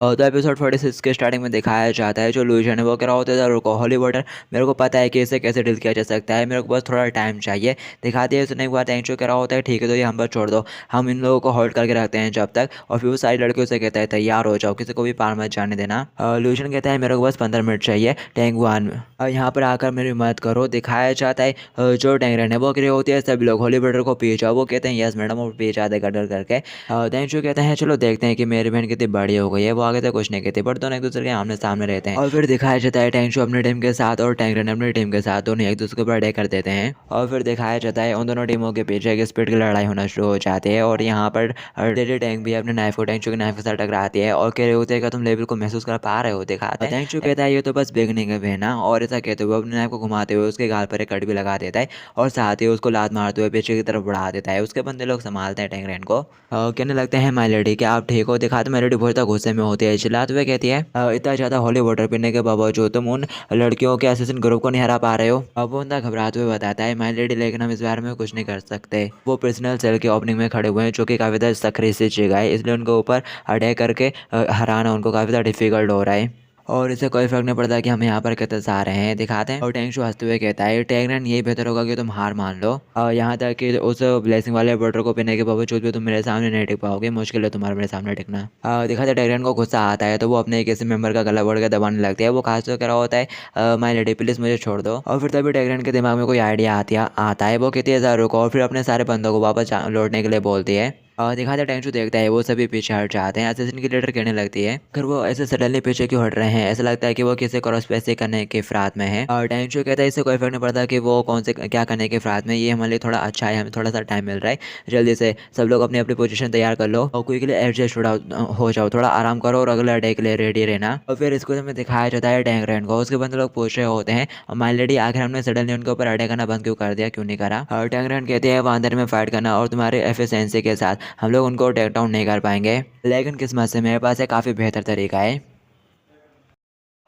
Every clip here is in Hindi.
तो एपिसोड 46 के स्टार्टिंग में दिखाया जाता है जो लूजन है वो कह रहा होता है अल्कोहलिक वाटर। मेरे को पता है कि इसे कैसे डील किया जा सकता है, मेरे को बस थोड़ा टाइम चाहिए। दिखा दिया सुनने के बाद एंचो कह रहा होता है ठीक है तो ये हम पर छोड़ दो, हम इन लोगों को होल्ड करके रखते हैं जब तक। और फिर वो सारी लड़कियों से कहता है तैयार हो जाओ, किसी को भी पार मत जाने देना। लूजन कहता है मेरे को बस 15 मिनट चाहिए टैंक वन में, यहाँ पर आकर मेरी मदद करो। दिखाया जाता है जो टैंगरन है वो कह रही होती है सभी लोग होली वाटर को पी जाओ। वो कहते हैं यस मैडम, वो पी जाते डर करके। देंशु कहते हैं चलो देखते हैं कि मेरी बहन कितनी बड़ी हो गई है। वो आगे तक कुछ नहीं कहती बट दोनों एक दूसरे के आमने सामने रहते हैं। और फिर दिखाया जाता है टेंशु अपनी टीम के साथ और टैंगरन अपनी टीम के साथ दोनों एक दूसरे को बर्थडे कर देते हैं। और फिर दिखाया जाता है उन दोनों टीमों के पीछे एक स्पीड की लड़ाई होना शुरू हो जाती है। और यहाँ पर डेडी टैंक भी अपने नाइफ को टेंशु के नाइफ के साथ टकराती है और कह रहे होते हैं कि तुम लेवल को महसूस कर पा रहे हो। दिखाते हैं टेंशु कहता है ये तो बस बिगनिंग है बहना, और ऐसा कहते हुए अपने नाइफ को घुमाते हुए उसके गाल पर एक कट भी लगा देता है और साथ ही उसको लात मारते हुए पीछे की तरफ बढ़ा देता है। उसके बंदे लोग संभालते हैं टैंगरन को। कहने लगते हैं माई लेडी क्या आप ठीक हो। दिखाते माई लेडी बहुत ज़्यादा गुस्से में होती है, चिल्लाते हुए कहती है इतना ज़्यादा होली वाटर पीने के बावजूद तुम उन लड़कियों के असिस्टेंट ग्रुप को नहीं हरा पा रहे हो। अब वो बंदा घबराते हुए बताता है माई लेडी लेकिन हम इस बारे में कुछ नहीं कर सकते। वो पर्सनल सेल के ओपनिंग में खड़े हुए हैं जो कि काफ़ी ज़्यादा सक्रिय से जगह है, इसलिए उनके ऊपर अटैक करके हराना उनको काफ़ी ज़्यादा डिफिकल्ट हो रहा है। और इससे कोई फर्क नहीं पड़ता कि हम यहाँ पर कितने से आ रहे हैं। दिखाते हैं और टेंशु हंसते हुए कहता है टैंगरन यही बेहतर होगा कि तुम हार मान लो। यहाँ तक कि उस ब्लेसिंग वाले वाटर को पीने के बावजूद भी तुम मेरे सामने नहीं टिक पाओगे, मुश्किल है तुम्हारा मेरे सामने टिकना। दिखाते हैं टैंगरन को गुस्सा आता है तो वो अपने किसी मेंबर का गला बढ़ के दबाने लगती है। वो खास तो कह रहा होता है माई लेडी प्लीज़ मुझे छोड़ दो। और फिर तभी टैंगरन के दिमाग में कोई आइडिया आता है। वो कहती है ज़रा रुको और फिर अपने सारे बंदों को वापस लौटने के लिए बोलती है। दिखाते टेंशु देखता है वो सभी पीछे हट जाते हैं। असिस्टेंट की लीडर कहने लगती है अगर वो ऐसे सडनली पीछे क्यों हट रहे हैं, ऐसा लगता है कि वो किसी क्रॉस पैसे करने के फिराक में है। और टेंशु कहता है इससे कोई फर्क नहीं पड़ता कि वो कौन से क्या करने के फिराक में, ये हमारे लिए थोड़ा अच्छा है, हमें थोड़ा सा टाइम मिल रहा है। जल्दी से सब लोग अपनी अपनी पोजीशन तैयार कर लो और कोई के लिए एडजस्ट हो जाओ, थोड़ा आराम करो और अगले अटैक के लिए रेडी रहना। और फिर इसको हमें दिखाया जाता है टैंगरन को, उसके बंदे लोग पूछ रहे होते हैं माई लेडी आखिर हमने सडनली उनके ऊपर अटैक करना बंद क्यों कर दिया, क्यों नहीं करा। और टैंगरन कहते हैं वो अंदर में फाइट करना और तुम्हारे एफिशिएंसी के साथ हम लोग उनको टेक डाउन नहीं कर पाएंगे, लेकिन किस्मत से मेरे पास एक काफ़ी बेहतर तरीका है।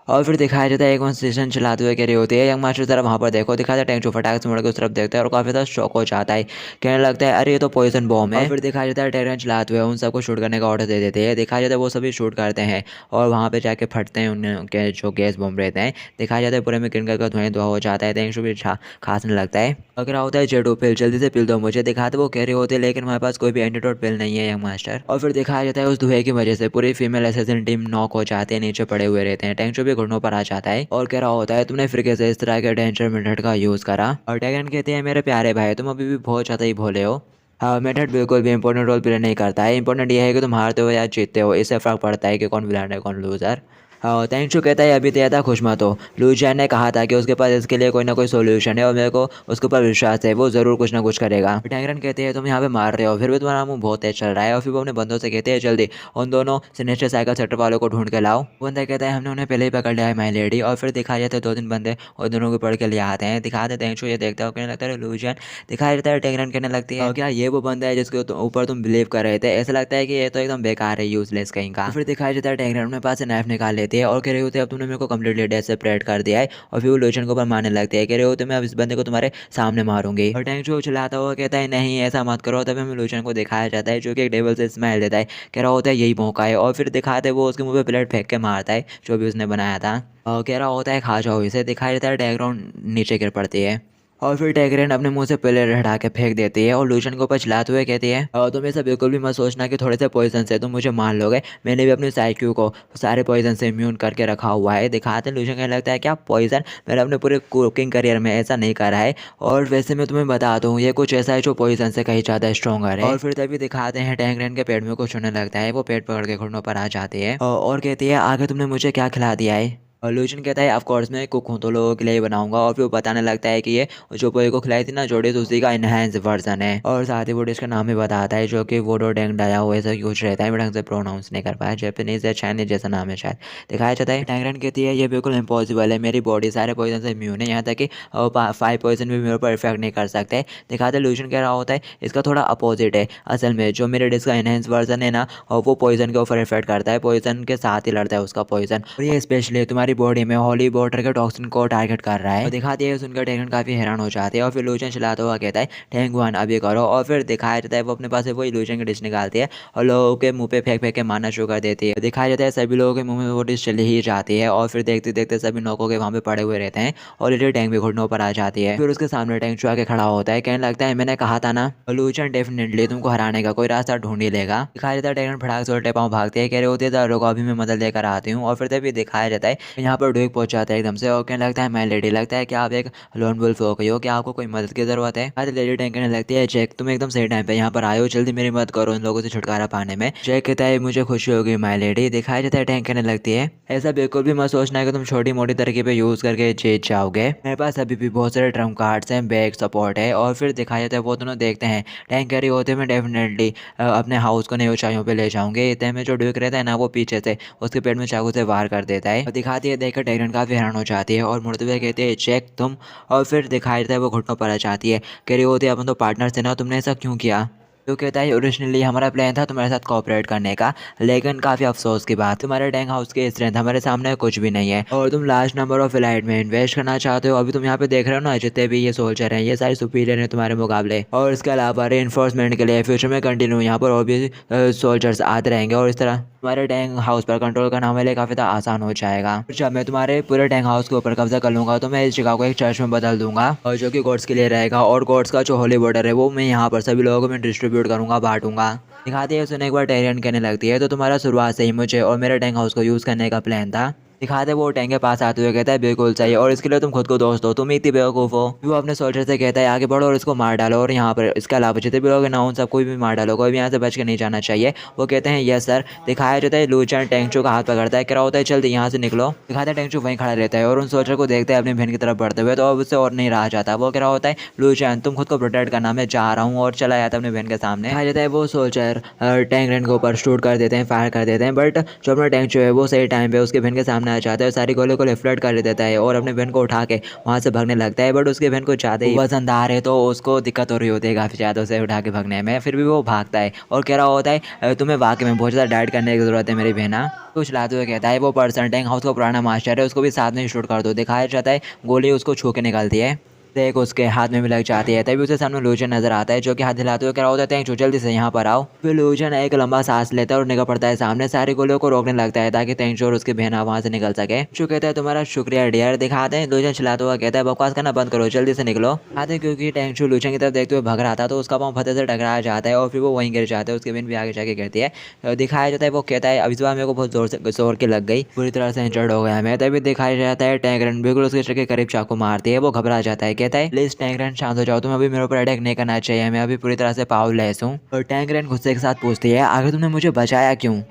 और फिर दिखाया जाता है एक स्टेशन चलाते हुए कह रही होती है यंग मास्टर जरा वहाँ पर देखो। दिखाता है टेंशु फटाक से मुड़ के उस तरफ देखता है और काफ़ी ज़्यादा शॉक हो जाता है, कहने लगता है अरे ये तो पॉइजन बॉम्ब है। और फिर दिखाया जाता है टैंगरन चलाते हुए उन सबको शूट करने का ऑर्डर दे देते हैं। दिखाया जाता है वो सभी शूट करते हैं और वहाँ पर जाके फटते हैं उनके जो गैस बॉम्ब रहते हैं। दिखाया जाता है पूरे में किन का धुआं हो जाता है, टेंशु भी खांसने लगता है। अगर होता है जेडो पिल जल्दी से पिल दो मुझे। दिखाते वो कह रहे होते हैं लेकिन हमारे पास कोई भी एंटीडोट पिल नहीं है यंग मास्टर। और फिर दिखाया जाता है उस धुएं की वजह से पूरी फीमेल असिस्टेंट टीम नॉक हो जाते हैं, नीचे पड़े हुए रहते हैं। टेंशु भी घुटनों पर आ जाता है और कह रहा होता है तुमने फिर कैसे इस तरह के डेंजर मेथड का यूज़ करा। और टैंगरन कहते हैं मेरे प्यारे भाई तुम अभी भी बहुत ज़्यादा ही भोले हो। हाँ मेथड बिल्कुल भी इंपॉर्टेंट रोल प्ले नहीं करता है, इंपॉर्टेंट यह है कि तुम हारते हो या जीतते हो, इससे फ़र्क पड़ता है कि कौन विनर है कौन लूज़र। टेंशु कहता है अभी तो ज़्यादा खुश मत हो, लूजियान ने कहा था कि उसके पास इसके लिए कोई ना कोई सोल्यूशन है और मेरे को उसके ऊपर विश्वास है, वो ज़रूर कुछ ना कुछ करेगा। टैंगरन कहते हैं तुम यहाँ पे मार रहे हो फिर भी तुम्हारा मुंह बहुत तेज चल रहा है। और फिर वो अपने बंदों से कहते हैं जल्दी उन दोनों सिनेस्टर साइकिल सेक्टर वालों को ढूंढ के लाओ। बंदा कहता है हमने उन्हें पहले ही पकड़ लिया है माई लेडी। और फिर दिखाया जाता है 2-3 बंदे और दोनों को पढ़ के ले आते हैं। दिखाते हैं टेंशु ये देखता है कहने लगता है लूजियन। दिखाया जाता है टैंगरन कहने लगती है क्या ये वो बंदा है जिसके ऊपर तुम बिलीव कर रहे थे, ऐसा लगता है कि ये तो एकदम बेकार है, यूजलेस कहीं का। फिर दिखाया जाता है टैंगरन अपने पास से नाइफ निकाल लेती है और कह रही होती है अब तुमने मेरे को कम्प्लीटली डेस्परेट कर दिया है। और फिर वो लोशन को ऊपर मारने लगती है, कह रहे होते मैं अब इस बंदे को तुम्हारे सामने मारूंगी। और टैंशु चिल्लाता हुआ कहता है नहीं ऐसा मत करो। तभी हमें लोशन को दिखाया जाता है जो कि एक डेविल से स्माइल देता है, कह रहा होता है यही मौका है। और फिर दिखाते वो उसके मुंह पे प्लेट फेंक के मारता है जो भी उसने बनाया था। कह रहा होता है खा जाओ इसे। दिखाया जाता है बैकग्राउंड नीचे गिर पड़ती है और फिर टैंगरन अपने मुंह से प्लेट हटा के फेंक देती है और लूशन को ऊपर चिल्लाते हुए कहती है तुम ऐसा बिल्कुल भी मत सोचना कि थोड़े से पॉइजन से तुम मुझे मार लोगे, मैंने भी अपने साइक्यू को सारे पॉइजन से इम्यून करके रखा हुआ है। दिखाते लूशन कहने लगता है क्या पॉइजन, मैंने अपने पूरे कुकिंग करियर में ऐसा नहीं करा है। और वैसे मैं तुम्हें बता दूँ ये कुछ ऐसा है जो पॉइजन से कहीं ज़्यादा स्ट्रॉन्गर है। और फिर तभी दिखाते हैं टैंगरन के पेट में कुछ होने लगता है, वो पेट पकड़ के घुटनों पर आ जाती है और कहती है आगे तुमने मुझे क्या खिला दिया है। और लूशन कहता है ऑफ कोर्स मैं कुक हूँ तो लोगों के लिए ही बनाऊंगा। और फिर वो बताने लगता है कि ये जो पोए को खिलाई थी ना जोड़ी तो उसी का इनहेंस वर्जन है। और साथ ही वो डिश का नाम भी बताता है जो कि वोडो डेंग डाया हुआ ऐसा कुछ रहता है, मैं ढंग से प्रोनाउंस नहीं कर पाया, जापानीज या चाइनीज जैसा नाम है शायद। दिखाया जाता है टैंगरन कहती है ये बिल्कुल इम्पॉसिबल है, मेरी बॉडी सारे पॉइजन से इम्यून है, यहाँ तक कि 5 पॉइजन भी मेरे ऊपर इफेक्ट नहीं कर सकते। दिखाते लूशन कह रहा होता है इसका थोड़ा अपोजिट है, असल में जो मेरे डिश का इनहेंस वर्जन है ना और वो पॉइजन के ऊपर इफेक्ट करता है, पॉइजन के साथ ही लड़ता है उसका पॉइजन। और ये स्पेशली तुम्हारी बॉडी में होली वाटर के टॉक्सिन को टारगेट कर रहा है। और दिखाती है सुनकर टैंक काफी हैरान हो जाती है और फिर इल्यूजन चलाता हुआ कहता है टैंक वन अभी करो। और फिर दिखाया जाता है वो अपने पास से वो इल्यूजन की डिश निकालती है और लोगों के मुंह पे फेंक फेंक के मारना शुरू कर देती है। दिखाया जाता है सभी लोगों के मुंह में वो डिश चली ही जाती है और फिर देखते देखते सभी नौकों के वहाँ पे पड़े हुए रहते हैं और लिटिल टैंक भी घुटनों पर आ जाती है। फिर उसके सामने टैंक चुहा के खड़ा होता है, कहने लगता है मैंने कहा था ना इल्यूजन डेफिनेटली तुमको हराने का कोई रास्ता ढूंढ ही लेगा। दिखाया जाता है टैंक फटाक से उल्टे पाँव भागते हैं, कह रहे होते हैं रुको अभी मैं मदद लेकर आती हूँ। और फिर तभी दिखाया जाता है यहाँ पर ड्यूक पहुंच जाता है एकदम से और कहने लगता है मैं लेडी लगता है कि आप एक लोन वुल्फ हो गई हो, क्या आपको कोई मदद की जरूरत है। आज लेडी टैंक कहने लगती है जैक तुम एकदम सही टाइम पे यहाँ पर आए हो, जल्दी मेरी मदद करो इन लोगों से छुटकारा पाने में। जैक कहता है मुझे खुशी होगी माय लेडी। दिखाया जाता है टैंक कहने लगती है ऐसा बिल्कुल भी मत सोचना है कि तुम छोटी मोटी तरकीबें यूज करके जीत जाओगे, मेरे पास अभी भी बहुत सारे ट्रम्प कार्ड्स हैं, बैक सपोर्ट है। और फिर दिखाया जाता है वो दोनों देखते हैं टैंक कह रही होते हैं मैं डेफिनेटली अपने हाउस को नई ऊंचाइयों पे ले जाऊंगे। इतने में जो ड्यूक रहता है ना वो पीछे से उसके पेट में चाकू से वार कर देता है। और दिखाती है देखकर टैगन काफी हैरान हो जाती है और मुड़ते हुए कहती है चेक तुम। और फिर दिखाई देता है वो घुटनों पर आ जाती है, कह रही होती है अपन तो पार्टनर थे ना, तुमने ऐसा क्यों किया। तो कहता है ओरिजिनली हमारा प्लान था तुम्हारे साथ कोऑपरेट करने का, लेकिन काफ़ी अफसोस की बात तुम्हारे टैंक हाउस की स्ट्रेंथ हमारे सामने कुछ भी नहीं है और तुम लार्ज नंबर ऑफ फ्लाइट में इन्वेस्ट करना चाहते हो। अभी तुम यहाँ पे देख रहे हो ना जितने भी ये सोल्जर हैं ये सारे सुपीरियर हैं तुम्हारे मुकाबले। और इसके अलावा रेनफोर्समेंट के लिए फ्यूचर में कंटिन्यू यहाँ पर और भी सोल्जर्स आते रहेंगे और इस तरह तुम्हारे टैंक हाउस पर कंट्रोल करना हमारे लिए काफ़ी आसान हो जाएगा। जब मैं तुम्हारे पूरे टैंक हाउस के ऊपर कब्जा कर लूँगा तो मैं इस जगह को एक चर्च में बदल दूंगा और जो कि गॉड्स के लिए रहेगा। और गॉड्स का जो होली बॉर्डर है वो मैं यहाँ पर सभी लोगों को मैं डिस्ट्रीब्यूट करूँगा, बांटूंगा। दिखाती है सुनने एक बार टेरियन कहने लगती है तो तुम्हारा शुरुआत से ही मुझे और मेरे टैंक हाउस को यूज़ करने का प्लान था। दिखाते वो टैंक के पास आते हुए कहता है बिल्कुल सही, और इसके लिए तुम खुद को दोस्त हो, तुम इतनी बेवकूफ़ हो। वो अपने सोल्जर से कहता है आगे बढ़ो और इसको मार डालो और यहाँ पर इसके अलावा जितने भी लोग ना उन सब कोई भी मार डालो, कोई भी यहाँ से बच के नहीं जाना चाहिए। वो कहते हैं यस सर। दिखाया जाता है लूचन टैंकचू का हाथ पकड़ता है, क्या होता है जल्दी यहाँ से निकलो। दिखाता है टैंकचू वहीं खड़ा रहता है और उन सोल्जर को देखता है अपनी बहन की तरफ बढ़ते हुए, तो अब उससे और नहीं रहा जाता। वो कह रहा होता है लूचन तुम खुद को प्रोटेक्ट करना, मैं जा रहा हूँ, और चला जाता है अपनी बहन के सामने। दिखाया जाता है वो सोल्जर टैंक रैन के ऊपर शूट कर देते हैं, फायर कर देते हैं, बट जो अपना टैंकचू है वो सही टाइम पे उसकी बहन के सामने आ जाता है, सारी को फ्लड कर देता है और अपने बहन को उठा के वहाँ से भागने लगता है। बट उसकी बहन को ज़्यादा ही वजनदार है तो उसको दिक्कत हो रही होती है काफ़ी ज़्यादा उसे उठा के भागने में। फिर भी वो भागता है और कह रहा होता है तुम्हें वाकई में बहुत ज़्यादा डाइट करने की ज़रूरत है मेरी बहना। कुछ लाते हुए कहता है वो पर्सन टैंक हाउस का पुराना मास्टर है, उसको भी साथ में शूट कर दो। दिखाया जाता है गोली उसको छू के निकलती है, देख उसके हाथ में भी लग जाती है। तभी उसे सामने लूजन नजर आता है जो कि हाथ हिलाते हुए कह रहा होता है टैंक जल्दी से यहाँ पर आओ। फिर लूजन एक लंबा सांस लेता है और निकल पड़ता है सामने, सारी गोलियों को रोकने लगता है ताकि टैंक और उसकी बहन वहाँ से निकल सके। जो कहता है तुम्हारा शुक्रिया डियर। दिखाते हैं लूजन चलाता हुआ कहता है बकवास करना बंद करो, जल्दी से निकलो। आते हैं क्योंकि टैंक लूजन की तरफ देखते हुए भग रहा था तो उसका पाँव फतेह से टकराया जाता है और फिर वो वहीं गिर जाता है, उसकी बहन भी आगे जाके गिरती है। दिखाया जाता है वो कहता है अभी सुबह मेरे को बहुत जोर के लग गई, पूरी तरह से इंजर्ड हो गया मैं। तभी दिखाया जाता है टैंक रन बिल्कुल उसके सिर के करीब चाकू मारती है, वो घबरा जाता है, कहता है प्लीज टैंक रन शांत हो जाओ, तुम अभी मेरे ऊपर अटैक नहीं करना चाहिए, मैं अभी पूरी तरह से पावरलेस हूँ। और टैंक रन गुस्से के साथ पूछती है आखिर तुमने मुझे बचाया क्यों।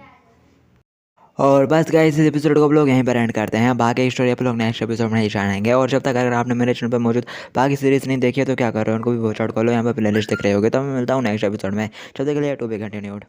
और बस गाइस इस एपिसोड को आप लोग यहीं पर एंड करते हैं, बाकी स्टोरी आप लोग नेक्स्ट एपिसोड में ही जानेंगे। और जब तक अगर आपने मेरे चैनल पर मौजूद बाकी सीरीज नहीं देखी है तो क्या कर रहे हो उनको भी वॉच आउट कर लो, यहाँ पर प्लेलिस्ट दिख रहे होगे। तो मैं मिलता हूँ नेक्स्ट एपिसोड में, जब तक के लिए टू बी कंटिन्यूड।